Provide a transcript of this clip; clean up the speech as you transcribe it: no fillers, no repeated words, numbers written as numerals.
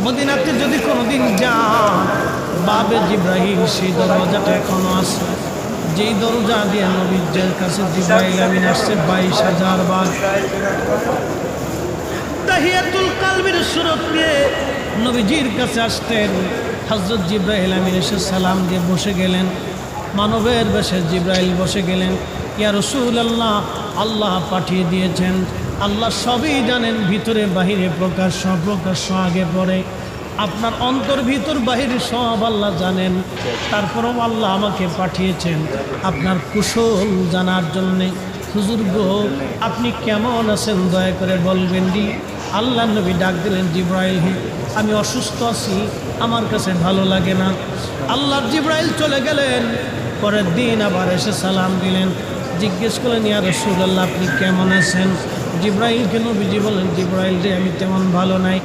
মদিনাতে যদি কোনোদিন যান, বাবে জিব্রাহিল সেই দরজাটা এখনো আছে, যেই দরজা দিয়ে নবীর কাছে জিব্রাইল আমিন আসছে 22,000 বার। তাহিয়াতুল কালবির সুরত নিয়ে নবীজির কাছে আসতেন। হযরত জিব্রাইল আমিন এসে সালাম দিয়ে বসে গেলেন। মানবের বেশে জিব্রাইল বসে গেলেন। ইয়া রাসূলুল্লাহ, আল্লাহ পাঠিয়ে দিয়েছেন। আল্লাহ সবই জানেন, ভিতরে বাহিরে প্রকাশ্য অপ্রকাশ্য আগে পরে আপনার অন্তর ভিতর বাহিরে সব আল্লাহ জানেন। তারপরেও আল্লাহ আমাকে পাঠিয়েছেন আপনার কুশল জানার জন্যে। হুজুর গো, আপনি কেমন আছেন দয়া করে বলবেন দি। আল্লাহ নবী ডাক দিলেন, জিব্রাইল আমি অসুস্থ আছি, আমার কাছে ভালো লাগে না। আল্লাহর জিব্রাইল চলে গেলেন। পরের দিন আবার এসে সালাম দিলেন, জিজ্ঞেস করলেন, ইয়া রাসূলুল্লাহ আপনি কেমন আছেন? জিব্রাইলকে নবীজি বলেন, জিব্রাইল রে আমি তেমন ভালো নাই।